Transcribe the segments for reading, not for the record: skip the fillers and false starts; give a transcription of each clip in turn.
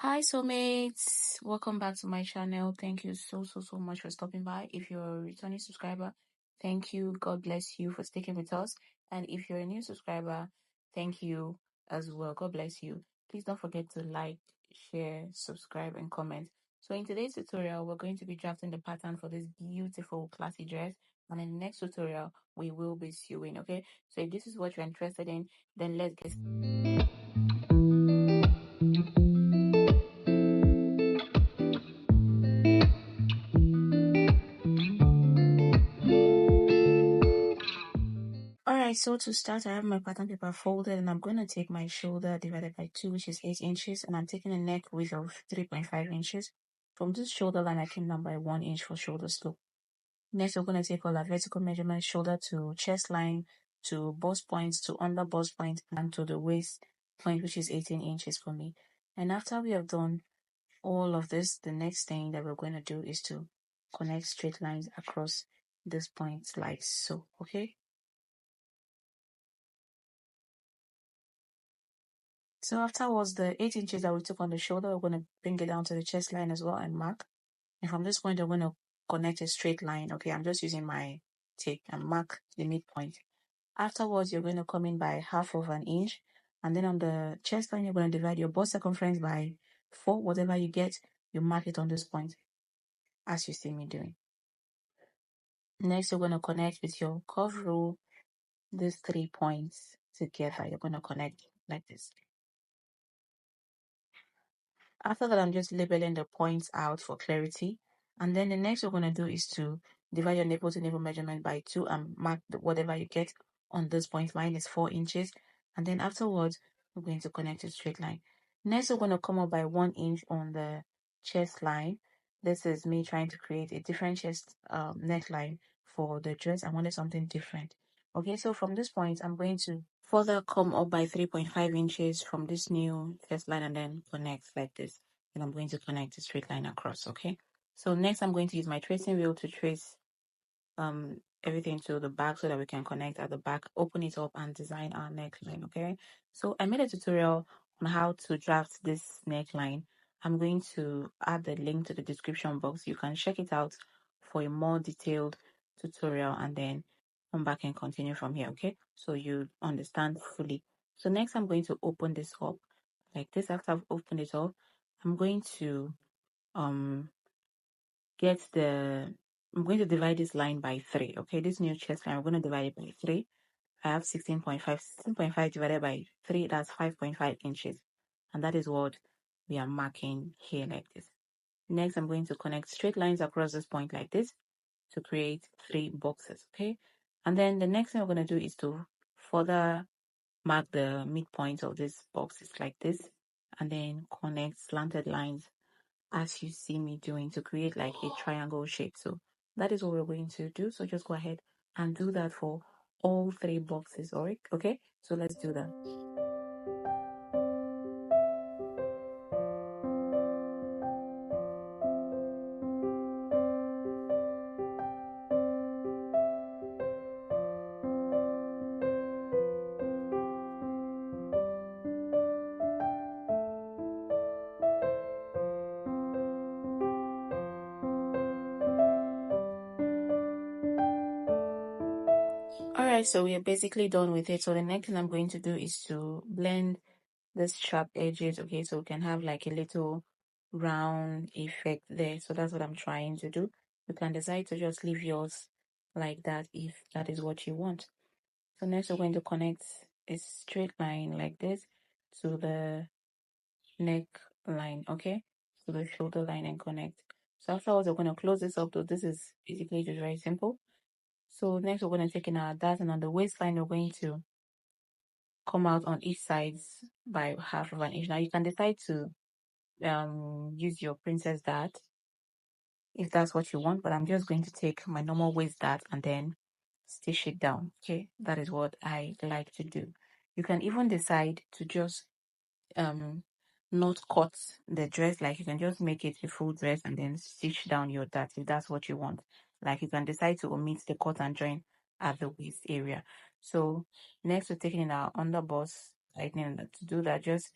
Hi soulmates, welcome back to my channel. Thank you so much for stopping by. If you're a returning subscriber, thank you. God bless you for sticking with us. And if you're a new subscriber, thank you as well. God bless you. Please don't forget to like, share, subscribe, and comment. So in today's tutorial, we're going to be drafting the pattern for this beautiful classy dress. And in the next tutorial, we will be sewing, okay? So if this is what you're interested in, then let's get started. Alright, so to start, I have my pattern paper folded and I'm going to take my shoulder divided by 2, which is 8 inches, and I'm taking a neck width of 3.5 inches. From this shoulder line, I came down by 1 inch for shoulder slope. Next, we're going to take all our vertical measurements, shoulder to chest line, to bust point, to under bust point, and to the waist point, which is 18 inches for me. And after we have done all of this, the next thing that we're going to do is to connect straight lines across this point like so, okay? So afterwards, the 8 inches that we took on the shoulder, we're going to bring it down to the chest line as well and mark. And from this point, I'm going to connect a straight line. Okay, I'm just using my tape and mark the midpoint. Afterwards, you're going to come in by 1/2 inch. And then on the chest line, you're going to divide your bust circumference by 4. Whatever you get, you mark it on this point, as you see me doing. Next, you're going to connect with your curve rule, these 3 points together. You're going to connect like this. After that, I'm just labeling the points out for clarity. And then the next we're going to do is to divide your navel to navel measurement by 2 and mark whatever you get on this point. Mine is 4 inches. And then afterwards, we're going to connect a straight line. Next, we're going to come up by 1 inch on the chest line. This is me trying to create a different chest neckline for the dress. I wanted something different. Okay, so from this point, I'm going to further come up by 3.5 inches from this new chest line and then connect like this. And I'm going to connect a straight line across, okay? So next I'm going to use my tracing wheel to trace everything to the back so that we can connect at the back, open it up and design our neckline, okay? So I made a tutorial on how to draft this neckline. I'm going to add the link to the description box. You can check it out for a more detailed tutorial and then come back and continue from here, okay? So you understand fully. So next I'm going to open this up like this. After I've opened it up, I'm going to I'm going to divide this line by 3, okay? This new chest line, I'm going to divide it by 3. I have 16.5. 16.5 divided by 3, that's 5.5 inches. And that is what we are marking here like this. Next, I'm going to connect straight lines across this point like this to create 3 boxes, okay? And then the next thing we're going to do is to further mark the midpoint of this boxes like this, and then connect slanted lines as you see me doing to create like a triangle shape. So that is what we're going to do. So just go ahead and do that for all 3 boxes. All right, okay, so let's do that. Alright, so we are basically done with it. So the next thing I'm going to do is to blend this sharp edges, okay, so we can have like a little round effect there. So that's what I'm trying to do. You can decide to just leave yours like that if that is what you want. So next we're going to connect a straight line like this to the neck line, okay, to the shoulder line and connect. So afterwards we're going to close this up. So this is basically just very simple. So next we're going to take in our dart, and on the waistline we're going to come out on each sides by 1/2 inch. Now you can decide to use your princess dart if that's what you want, but I'm just going to take my normal waist dart and then stitch it down, okay? That is what I like to do. You can even decide to just not cut the dress, like you can just make it a full dress and then stitch down your dart if that's what you want. Like you can decide to omit the cut and join at the waist area. So next we're taking in our underbust tightening. To do that, just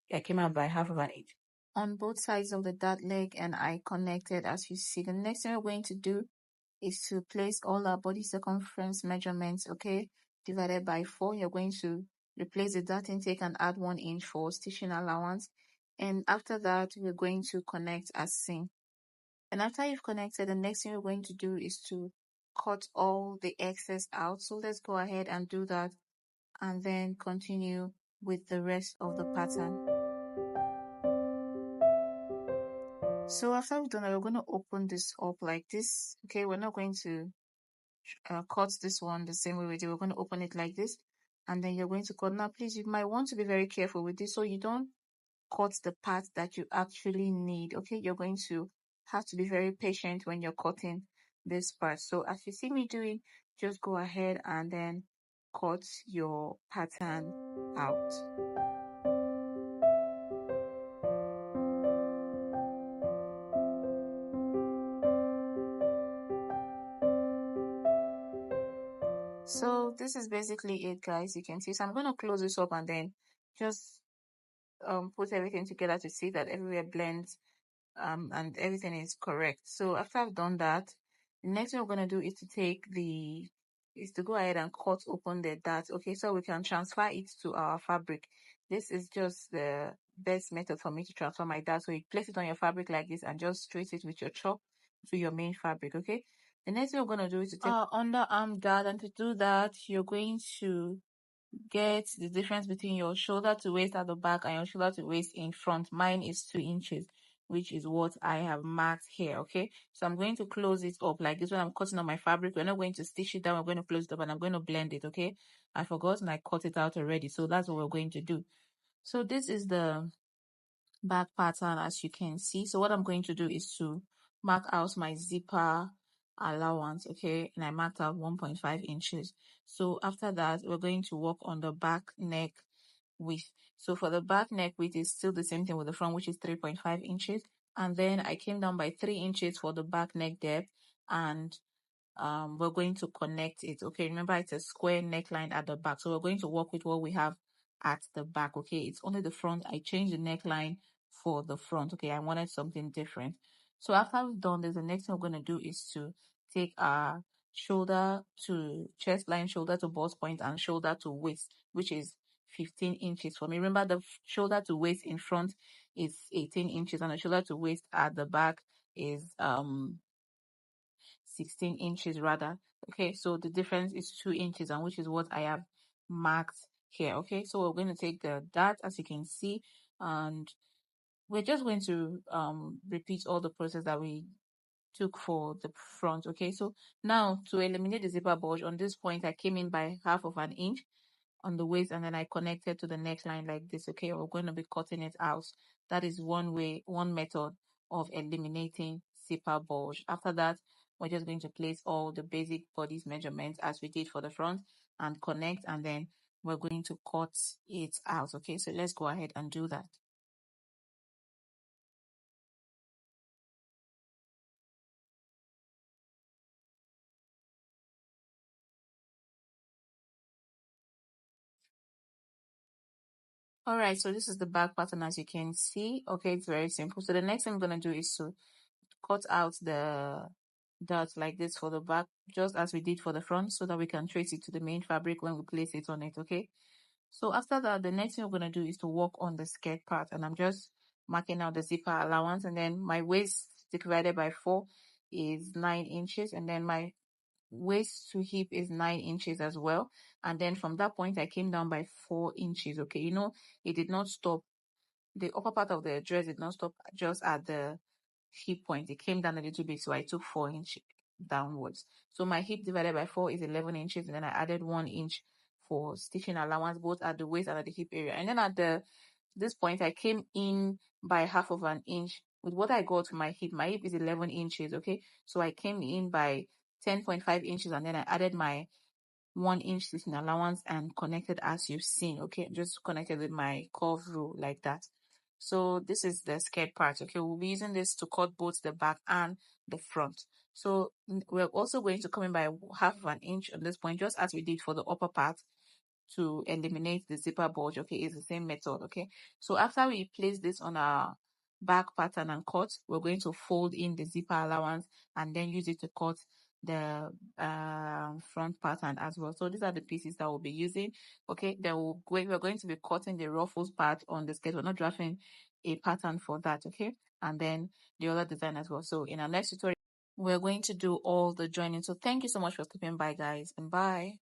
I came out by 1/2 inch on both sides of the dart leg and I connected as you see. The next thing we're going to do is to place all our body circumference measurements, okay, divided by 4. You're going to replace the dart intake and add 1 inch for stitching allowance. And after that, we're going to connect as seen. And after you've connected, the next thing we're going to do is to cut all the excess out. So let's go ahead and do that and then continue with the rest of the pattern. So after we've done that, we're going to open this up like this. Okay, we're not going to cut this one the same way we did. We're going to open it like this, and then you're going to cut. Now, please, you might want to be very careful with this so you don't cut the part that you actually need. Okay, you're going to have to be very patient when you're cutting this part. So as you see me doing, just go ahead and then cut your pattern out. So this is basically it, guys. You can see. So I'm going to close this up and then just put everything together to see that everywhere blends and everything is correct. So after I've done that, the next thing we're going to do is to go ahead and cut open the dart, okay, so we can transfer it to our fabric. This is just the best method for me to transfer my dart. So you place it on your fabric like this and just trace it with your chalk to your main fabric, okay. The next thing we're going to do is to take our underarm dart, and to do that, you're going to get the difference between your shoulder to waist at the back and your shoulder to waist in front. Mine is 2 inches, which is what I have marked here, okay. So I'm going to close it up like this. When I'm cutting on my fabric, we're not going to stitch it down, we're going to close it up and I'm going to blend it, okay. I forgot and I cut it out already, so that's what we're going to do. So this is the back pattern, as you can see. So what I'm going to do is to mark out my zipper allowance, okay, and I marked out 1.5 inches. So after that, we're going to work on the back neck width. So for the back neck width is still the same thing with the front, which is 3.5 inches, and then I came down by 3 inches for the back neck depth, and we're going to connect it, okay. Remember, it's a square neckline at the back, so we're going to work with what we have at the back, okay. It's only the front. I changed the neckline for the front, okay. I wanted something different. So after we've done this, the next thing we're going to do is to take our shoulder to chest line, shoulder to bust point, and shoulder to waist, which is 15 inches for me. Remember, the shoulder to waist in front is 18 inches and the shoulder to waist at the back is 16 inches rather, okay. So the difference is 2 inches, and which is what I have marked here, okay. So we're going to take the dart, as you can see, and we're just going to repeat all the process that we took for the front, okay. So now, to eliminate the zipper bulge, on this point I came in by 1/2 inch on the waist, and then I connected to the neckline like this, okay. We're going to be cutting it out. That is one method of eliminating zipper bulge. After that, we're just going to place all the basic bodice measurements as we did for the front and connect, and then we're going to cut it out, okay. So let's go ahead and do that. Alright, so this is the back pattern, as you can see, okay. It's very simple. So the next thing I'm going to do is to cut out the dots like this for the back, just as we did for the front, so that we can trace it to the main fabric when we place it on it, okay. So after that, the next thing we're going to do is to work on the skirt part, and I'm just marking out the zipper allowance, and then my waist divided by 4 is 9 inches, and then my waist to hip is 9 inches as well. And then from that point I came down by 4 inches, okay. You know, it did not stop. The upper part of the dress did not stop just at the hip point. It came down a little bit, so I took 4 inches downwards. So my hip divided by 4 is 11 inches, and then I added 1 inch for stitching allowance both at the waist and at the hip area. And then at this point I came in by 1/2 inch with what I got to my hip. My hip is 11 inches, okay. So I came in by 10.5 inches, and then I added my 1 inch stitching allowance and connected as you've seen, okay. Just connected with my curve rule like that. So this is the skirt part, okay. We'll be using this to cut both the back and the front. So we're also going to come in by 1/2 inch on this point, just as we did for the upper part, to eliminate the zipper bulge, okay. It's the same method, okay. So after we place this on our back pattern and cut, we're going to fold in the zipper allowance and then use it to cut the front pattern as well. So these are the pieces that we'll be using. Okay, then we're going to be cutting the ruffles part on the sketch. We're not drafting a pattern for that. Okay, and then the other design as well. So in our next tutorial, we're going to do all the joining. So thank you so much for stopping by, guys, and bye.